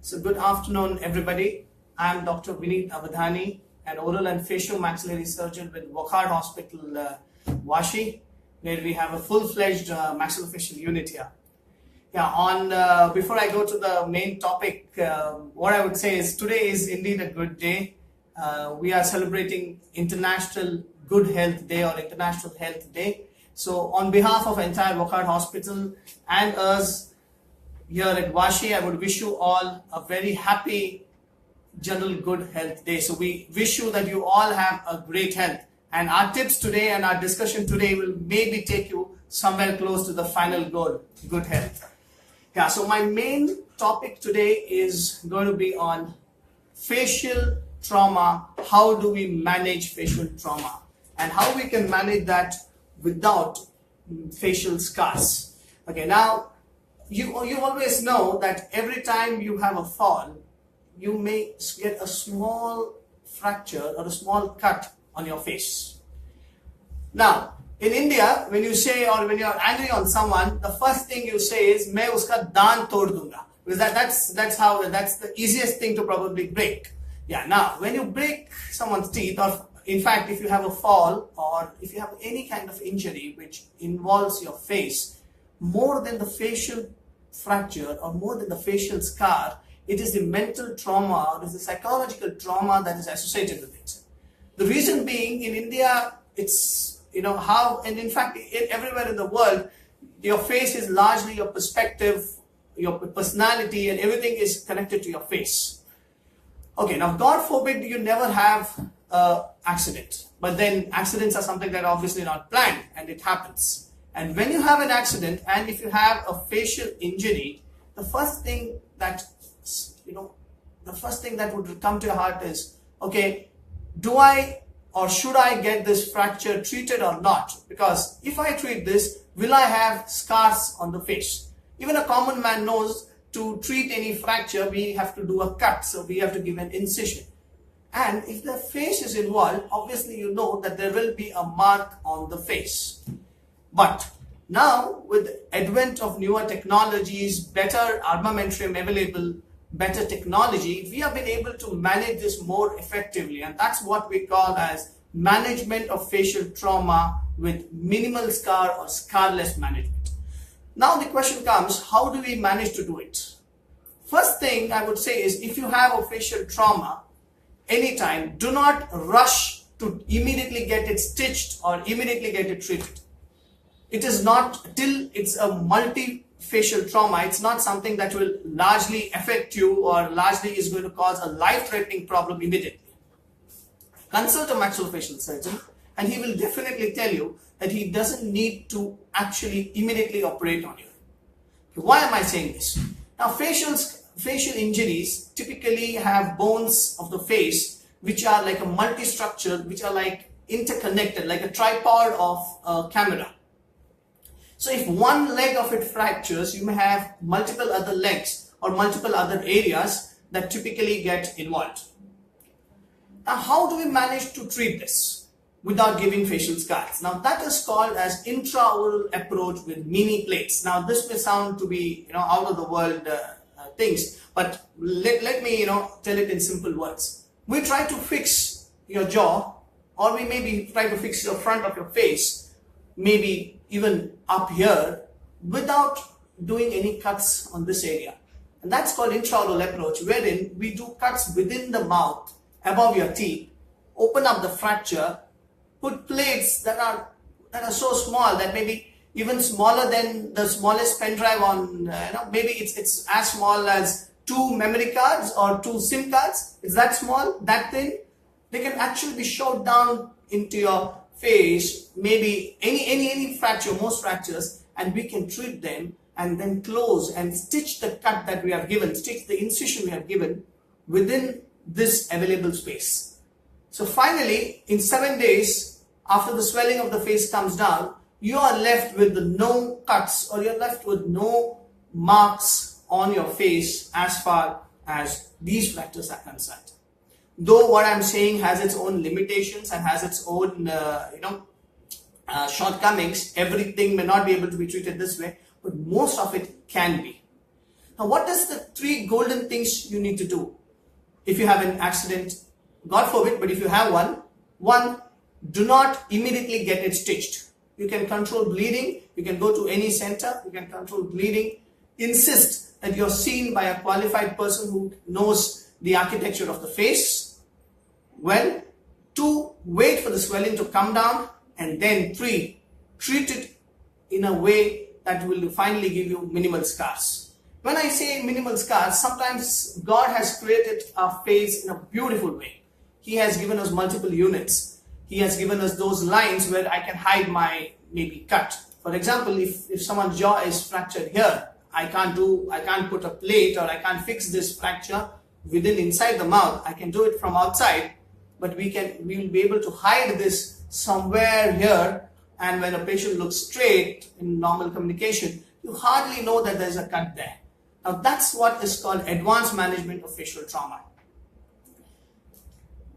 So good afternoon, everybody. I'm Dr. Vineet Avadhani, an oral and facial maxillary surgeon with Wokhard Hospital, Vashi, where we have a full-fledged maxillofacial unit here. Before I go to the main topic, what I would say is today is indeed a good day. We are celebrating International Good Health Day or International Health Day. So on behalf of entire Wokhard Hospital and us here at Vashi, I would wish you all a very happy General Good Health Day. So we wish you that you all have a great health. And our tips today and our discussion today will maybe take you somewhere close to the final goal, good health. Yeah, so my main topic today is going to be on facial trauma. How do we manage facial trauma and how we can manage that without facial scars? Okay, now you always know that every time you have a fall, you may get a small fracture or a small cut on your face. Now, in India, when you say or when you're angry on someone, the first thing you say is, "Main uska daan tod dunga," because that's the easiest thing to probably break. Yeah. Now, when you break someone's teeth, or in fact, if you have a fall or if you have any kind of injury which involves your face, more than the facial fracture or more than the facial scar, it is the mental trauma or it is the psychological trauma that is associated with it. The reason being, in India, it's and in fact everywhere in the world, your face is largely your perspective, your personality, and everything is connected to your face. Okay, now God forbid you never have an accident, but then accidents are something that are obviously not planned and it happens. And when you have an accident and if you have a facial injury, the first thing that would come to your heart is, okay, do I or should I get this fracture treated or not? Because if I treat this, will I have scars on the face? Even a common man knows to treat any fracture, we have to do a cut. So we have to give an incision. And if the face is involved, obviously you know that there will be a mark on the face. But now with the advent of newer technologies, better armamentarium available, better technology, we have been able to manage this more effectively, and that's what we call as management of facial trauma with minimal scar or scarless management. Now the question comes, how do we manage to do it? First thing I would say is, if you have a facial trauma, anytime, do not rush to immediately get it stitched or immediately get it treated. It is not till it's a multi-facial trauma, it's not something that will largely affect you or largely is going to cause a life-threatening problem immediately. Consult a maxillofacial surgeon and he will definitely tell you that he doesn't need to actually immediately operate on you. Okay, why am I saying this? Now, facial injuries typically have bones of the face which are like a multi-structure, which are like interconnected, like a tripod of a camera. So if one leg of it fractures, you may have multiple other legs or multiple other areas that typically get involved. Now, how do we manage to treat this without giving facial scars? Now, that is called as intraoral approach with mini plates. Now, this may sound to be out of the world things, but let me tell it in simple words. We try to fix your jaw, or we maybe try to fix the front of your face, maybe even up here, without doing any cuts on this area. And that's called intraoral approach, wherein we do cuts within the mouth, above your teeth, open up the fracture, put plates that are so small that maybe even smaller than the smallest pen drive on, maybe it's as small as 2 memory cards or 2 SIM cards. It's that small, that thin. They can actually be shoved down into your face, maybe any fracture, most fractures, and we can treat them and then close and stitch the cut that we have given, stitch the incision we have given within this available space. So finally, in 7 days, after the swelling of the face comes down, you are left with no cuts or you're left with no marks on your face as far as these fractures are concerned. Though what I'm saying has its own limitations and has its own shortcomings, everything may not be able to be treated this way, but most of it can be. Now, what is the 3 golden things you need to do if you have an accident? God forbid, but if you have one, do not immediately get it stitched. You can control bleeding. You can go to any center. You can control bleeding. Insist that you're seen by a qualified person who knows the architecture of the face well. 2, wait for the swelling to come down. And then 3, treat it in a way that will finally give you minimal scars. When I say minimal scars, sometimes God has created our face in a beautiful way. He has given us multiple units. He has given us those lines where I can hide my maybe cut. For example, if someone's jaw is fractured here, I can't put a plate, or I can't fix this fracture inside the mouth. I can do it from outside, but we will be able to hide this somewhere here, and when a patient looks straight in normal communication, you hardly know that there's a cut there. Now that's what is called advanced management of facial trauma.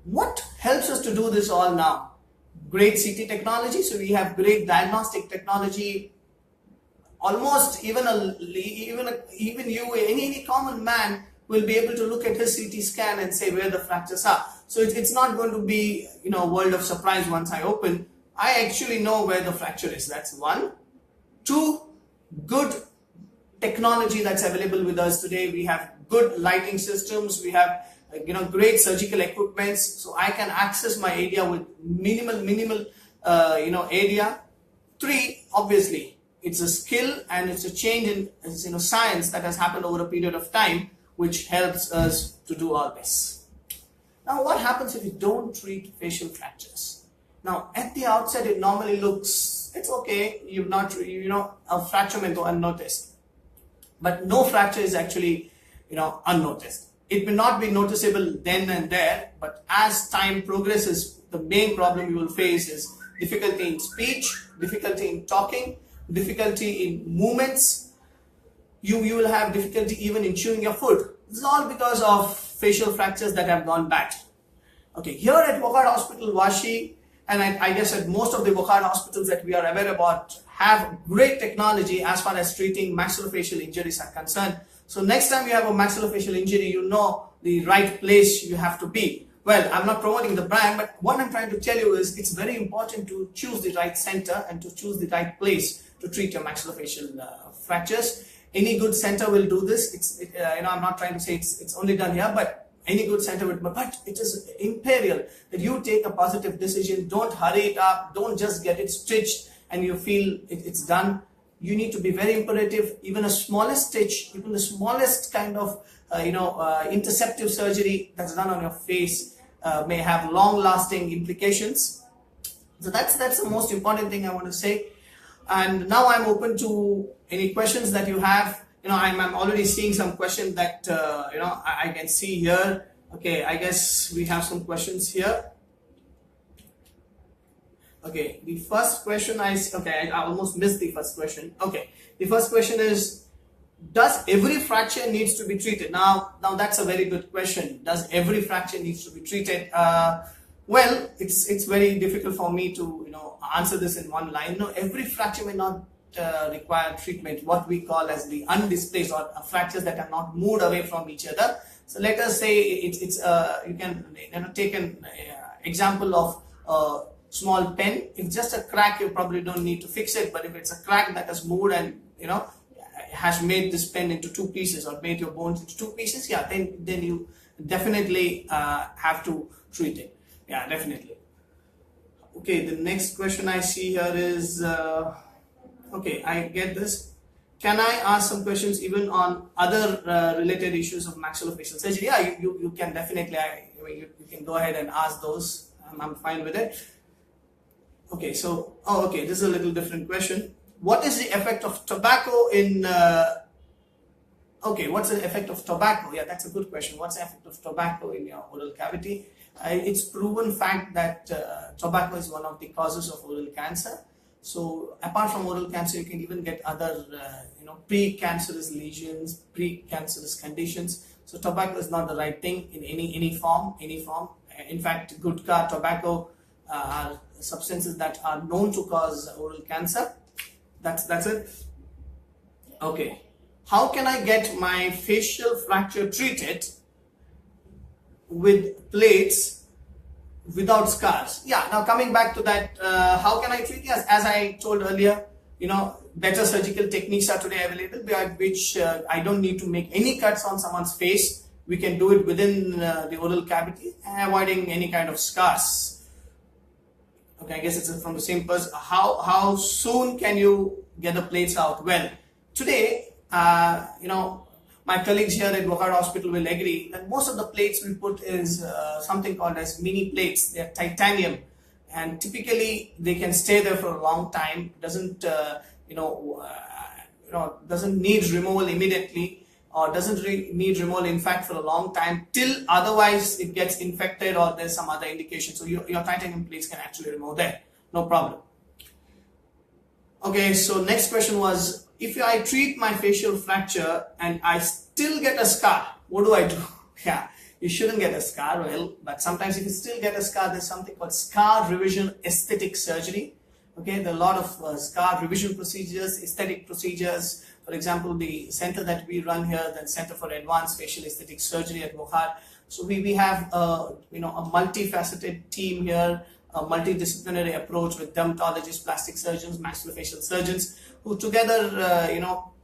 What helps us to do this all now? Great CT technology. So we have great diagnostic technology. Almost even any common man will be able to look at his CT scan and say where the fractures are. So it's not going to be a world of surprise once I open. I actually know where the fracture is. That's 1. 2, good technology that's available with us today. We have good lighting systems. We have great surgical equipments, so I can access my area with minimal area. 3, obviously, it's a skill and it's a change in science that has happened over a period of time, which helps us to do all this. Now, what happens if you don't treat facial fractures? Now, at the outset, it normally looks, it's okay. You've not, a fracture may go unnoticed, but no fracture is actually, unnoticed. It may not be noticeable then and there, but as time progresses, the main problem you will face is difficulty in speech, difficulty in talking, difficulty in movements. You will have difficulty even in chewing your food. This is all because of facial fractures that have gone bad. Okay, here at Wockhardt Hospital, Vashi, and I guess at most of the Wockhardt hospitals that we are aware about, have great technology as far as treating maxillofacial injuries are concerned. So next time you have a maxillofacial injury, you know the right place you have to be. Well, I'm not promoting the brand, but what I'm trying to tell you is it's very important to choose the right center and to choose the right place to treat your maxillofacial fractures. Any good center will do this. I'm not trying to say it's only done here, but any good center will. But it is imperial that you take a positive decision. Don't hurry it up. Don't just get it stitched and you feel it's done. You need to be very imperative. Even a smallest stitch, even the smallest kind of interceptive surgery that's done on your face may have long-lasting implications. So that's the most important thing I want to say. And now I'm open to any questions that you have. I'm already seeing some questions that I can see here. Okay, I guess we have some questions here. Okay, the first question I almost missed the first question. Okay, the first question is, does every fracture needs to be treated? Now that's a very good question. Does every fracture needs to be treated? Well, it's very difficult for me to answer this in one line. No, every fracture may not require treatment. What we call as the undisplaced or fractures that are not moved away from each other. So let us say you can take an example of small pen. If just a crack, you probably don't need to fix it. But if it's a crack that has moved and has made this pen into 2 pieces or made your bones into 2 pieces, yeah, then you definitely have to treat it. Yeah, definitely. Okay, the next question I see here is, okay, I get this. Can I ask some questions even on other related issues of maxillofacial surgery? Yeah, you can definitely. You can go ahead and ask those. I'm fine with it. Okay, so, okay, this is a little different question. What is the effect of tobacco in, okay, what's the effect of tobacco? Yeah, that's a good question. What's the effect of tobacco in your oral cavity? It's proven fact that tobacco is one of the causes of oral cancer. So apart from oral cancer, you can even get other, pre-cancerous lesions, pre-cancerous conditions. So tobacco is not the right thing in any form. In fact, gutkha, tobacco are substances that are known to cause oral cancer. That's it. Okay. how can I get my facial fracture treated with plates without scars? Yeah, now coming back to that, how can I treat? Yes, as I told earlier, better surgical techniques are today available, by which I don't need to make any cuts on someone's face. We can do it within the oral cavity, avoiding any kind of scars. Okay, I guess it's from the same person. How soon can you get the plates out? Well, today, my colleagues here at Wokhard Hospital will agree that most of the plates we put is something called as mini plates. They are titanium, and typically they can stay there for a long time. Doesn't doesn't need removal immediately, or doesn't need removal in fact for a long time, till otherwise it gets infected or there's some other indication. So your titanium plates can actually remove there, no problem. Okay, so next question was, if I treat my facial fracture and I still get a scar, what do I do? Yeah, you shouldn't get a scar, well, but sometimes if you still get a scar, there's something called scar revision aesthetic surgery. Okay, there are a lot of scar revision procedures, aesthetic procedures. For example, the center that we run here, the Center for Advanced Facial Aesthetic Surgery at Wokhard. So we have a multifaceted team here, a multidisciplinary approach with dermatologists, plastic surgeons, maxillofacial surgeons, who together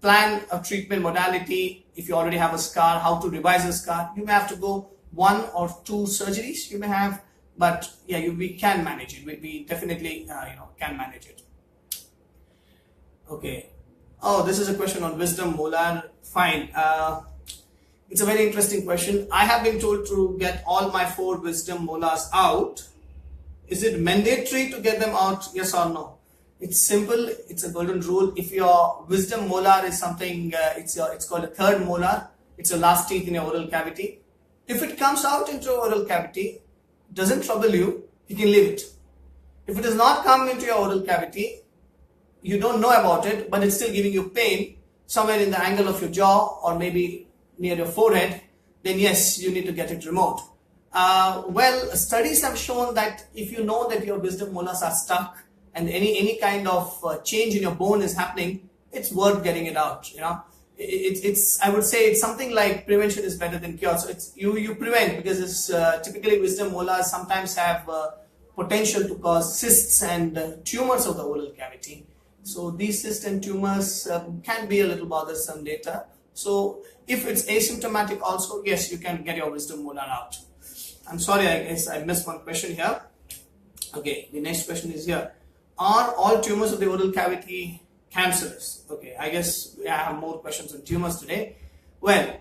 plan a treatment modality. If you already have a scar, how to revise a scar. You may have to go 1 or 2 surgeries, you may have, but yeah, we can manage it. We definitely can manage it. Okay. Oh, this is a question on wisdom molar. Fine. It's a very interesting question. I have been told to get all my 4 wisdom molars out. Is it mandatory to get them out? Yes or no? It's simple. It's a golden rule. If your wisdom molar is something, it's called a third molar. It's your last teeth in your oral cavity. If it comes out into your oral cavity, doesn't trouble you, you can leave it. If it does not come into your oral cavity, you don't know about it, but it's still giving you pain somewhere in the angle of your jaw or maybe near your forehead, then yes, you need to get it removed. Well, studies have shown that if you know that your wisdom molars are stuck and any kind of change in your bone is happening, it's worth getting it out. I would say it's something like prevention is better than cure. So it's you prevent, because it's typically wisdom molars sometimes have potential to cause cysts and tumors of the oral cavity. So these cysts and tumors can be a little bothersome later. So if it's asymptomatic also, yes, you can get your wisdom molar out. I'm sorry, I guess I missed one question here. Okay, the next question is here. Are all tumors of the oral cavity cancerous? Okay, I guess I have more questions on tumors today. Well,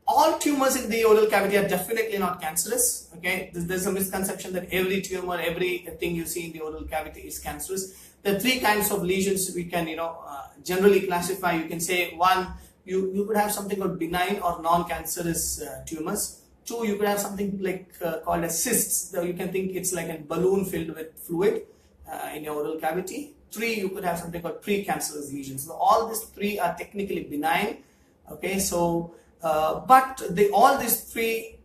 all tumors in the oral cavity are definitely not cancerous. Okay, there's a misconception that every tumor, everything you see in the oral cavity is cancerous. There are 3 kinds of lesions we can, generally classify. You can say, 1, you could have something called benign or non-cancerous tumors. 2, you could have something like called as cysts. So you can think it's like a balloon filled with fluid in your oral cavity. 3, you could have something called precancerous lesions. So all these 3 are technically benign. Okay, so but all these 3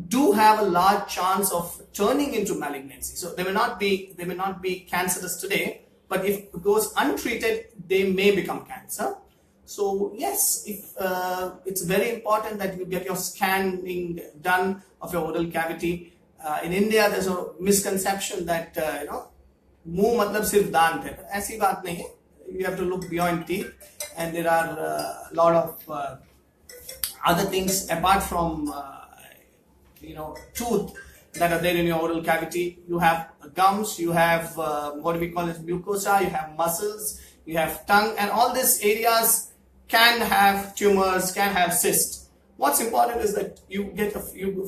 do have a large chance of turning into malignancy. So they may not be cancerous today, but if it goes untreated, they may become cancer. So yes, if it's very important that you get your scanning done of your oral cavity. In India, there's a misconception that मुंह मतलब सिर्फ दांत है, ऐसी बात नहीं है. You have to look beyond teeth, and there are a lot of other things apart from tooth that are there in your oral cavity. You have gums, you have what we call as mucosa, you have muscles, you have tongue, and all these areas can have tumors, can have cysts. What's important is that you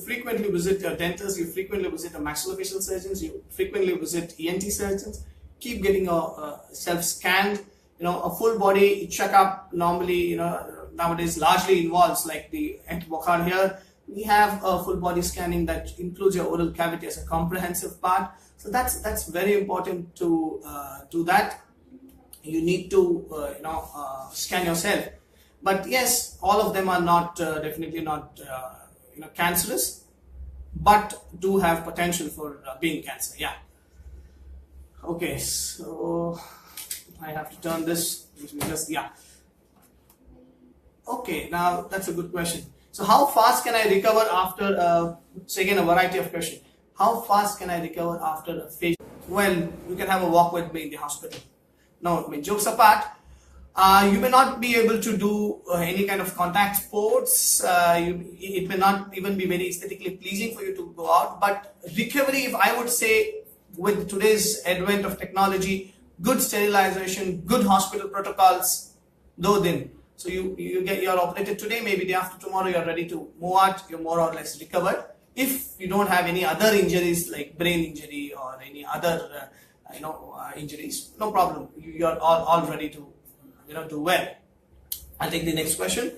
frequently visit your dentist, you frequently visit your maxillofacial surgeons, you frequently visit ENT surgeons. Keep getting yourself scanned. A full body checkup normally, nowadays largely involves, like at Wokhard here, we have a full body scanning that includes your oral cavity as a comprehensive part. So that's very important to do that. You need to scan yourself. But yes, all of them are not definitely not cancerous, but do have potential for being cancer. Yeah. Okay, so I have to turn this. Yeah. Okay, now that's a good question. So how fast can I recover after, so again a variety of questions. How fast can I recover after a facial? Well, you can have a walk with me in the hospital. No, I mean, jokes apart, you may not be able to do any kind of contact sports. It may not even be very aesthetically pleasing for you to go out. But recovery, if I would say, with today's advent of technology, good sterilization, good hospital protocols, though then. So you're operated today, maybe day after tomorrow you're ready to move out, you're more or less recovered. If you don't have any other injuries like brain injury or any other injuries, no problem. You're all ready to do well. I'll take the next question.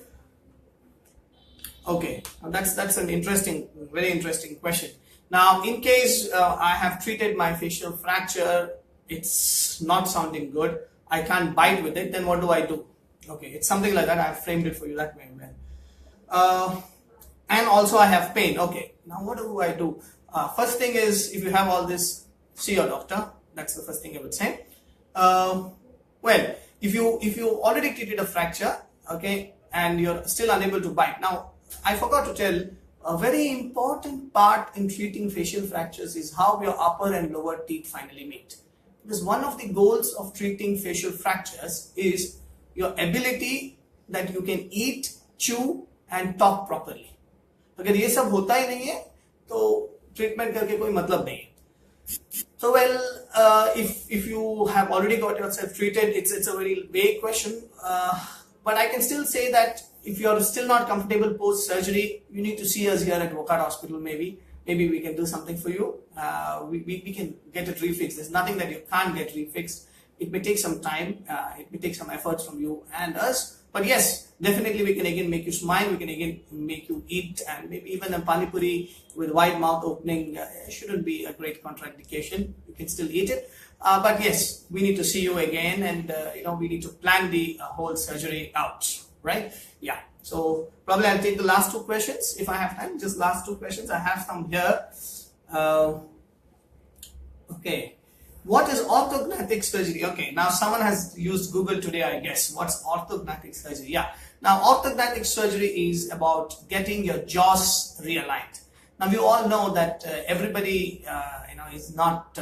Okay, that's an interesting, very interesting question. Now, in case I have treated my facial fracture, it's not sounding good, I can't bite with it, then what do I do? Okay, it's something like that. I've framed it for you that way. And also I have pain. Okay, now what do I do? First thing is, if you have all this, see your doctor. That's the first thing I would say. Well, if you already treated a fracture, okay, and you're still unable to bite. Now, I forgot to tell, a very important part in treating facial fractures is how your upper and lower teeth finally meet. Because one of the goals of treating facial fractures is your ability that you can eat, chew and talk properly. अगर ये सब होता ही नहीं है तो treatment करके कोई मतलब नहीं है. So well, if you have already got yourself treated, it's a very vague question, but I can still say that if you're still not comfortable post surgery, you need to see us here at Wokat Hospital. Maybe we can do something for you. We can get it refixed. There's nothing that you can't get refixed. It may take some time, it may take some efforts from you and us, but yes, definitely we can again make you smile, we can again make you eat, and maybe even a pani puri with wide mouth opening shouldn't be a great contraindication. You can still eat it, but yes, we need to see you again, and we need to plan the whole surgery out, right? Yeah, so probably I'll take the last two questions if I have time, just last two questions. I have some here. Okay. What is orthognathic surgery? Okay, now someone has used Google today, I guess. What's orthognathic surgery? Yeah. Now, orthognathic surgery is about getting your jaws realigned. Now, we all know that everybody, is not,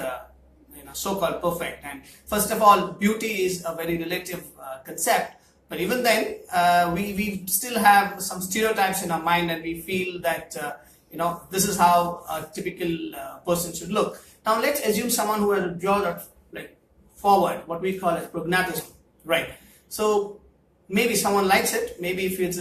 so-called perfect. And first of all, beauty is a very relative concept. But even then, we still have some stereotypes in our mind, and we feel that, this is how a typical person should look. Now let's assume someone who has a jaw that's like forward, what we call as prognatism, right? So maybe someone likes it. Maybe if he's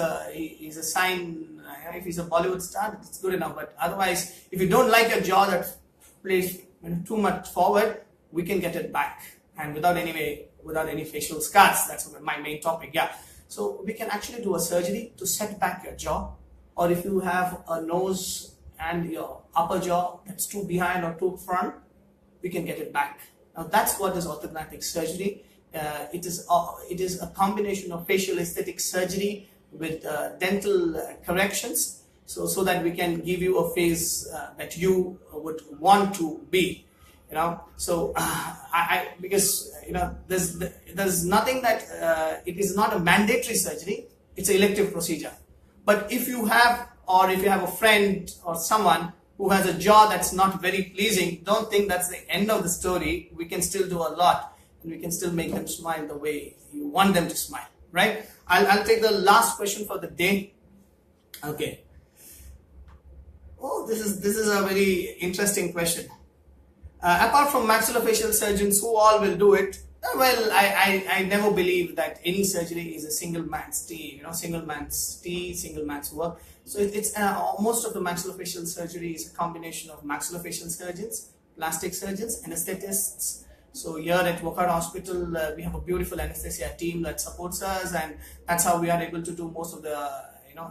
a sign, if he's a Bollywood star, it's good enough. But otherwise, if you don't like your jaw that's placed too much forward, we can get it back, and without any facial scars. That's my main topic. Yeah. So we can actually do a surgery to set back your jaw, or if you have a nose and your upper jaw that's too behind or too front, we can get it back. Now that's what is orthognathic surgery. It is a combination of facial aesthetic surgery with dental corrections, so that we can give you a face that you would want to be. So because there's nothing that it is not a mandatory surgery. It's an elective procedure. But if you have a friend or someone who has a jaw that's not very pleasing, don't think that's the end of the story. We can still do a lot, and we can still make them smile the way you want them to smile, right? I'll take the last question for the day. Okay. Oh, this is a very interesting question. Apart from maxillofacial surgeons, who all will do it? Well, I never believe that any surgery is a single man's tea, single man's work. So it's most of the maxillofacial surgery is a combination of maxillofacial surgeons, plastic surgeons, anesthetists. So here at Wokat Hospital, we have a beautiful anesthesia team that supports us, and that's how we are able to do most of the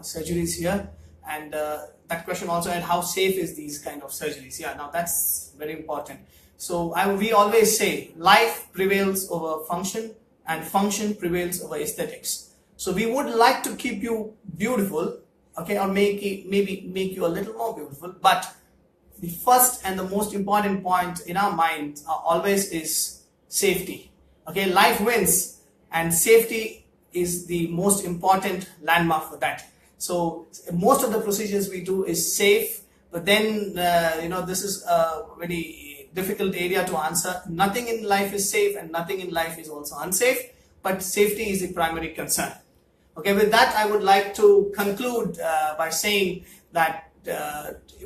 surgeries here. And that question also had, how safe is these kind of surgeries? Yeah, now that's very important. So we always say life prevails over function, and function prevails over aesthetics. So we would like to keep you beautiful, okay, or maybe make you a little more beautiful. But the first and the most important point in our minds always is safety. Okay, life wins, and safety is the most important landmark for that. So most of the procedures we do is safe, but then this is a very difficult area to answer. Nothing in life is safe and nothing in life is also unsafe, but safety is the primary concern. Okay, with that I would like to conclude by saying that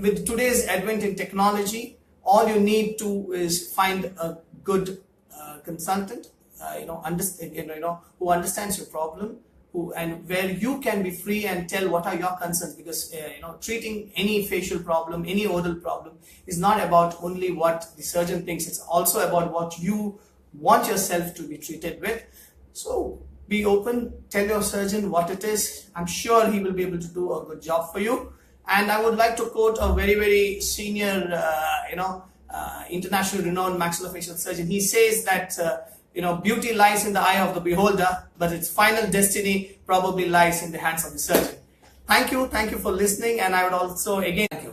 with today's advent in technology, all you need to is find a good consultant, who understands your problem, and where you can be free and tell what are your concerns, because treating any facial problem, any oral problem is not about only what the surgeon thinks, it's also about what you want yourself to be treated with. So be open, tell your surgeon what it is. I'm sure he will be able to do a good job for you. And I would like to quote a very, very senior, international renowned maxillofacial surgeon. He says that beauty lies in the eye of the beholder, but its final destiny probably lies in the hands of the surgeon. Thank you for listening, and I would also again thank you.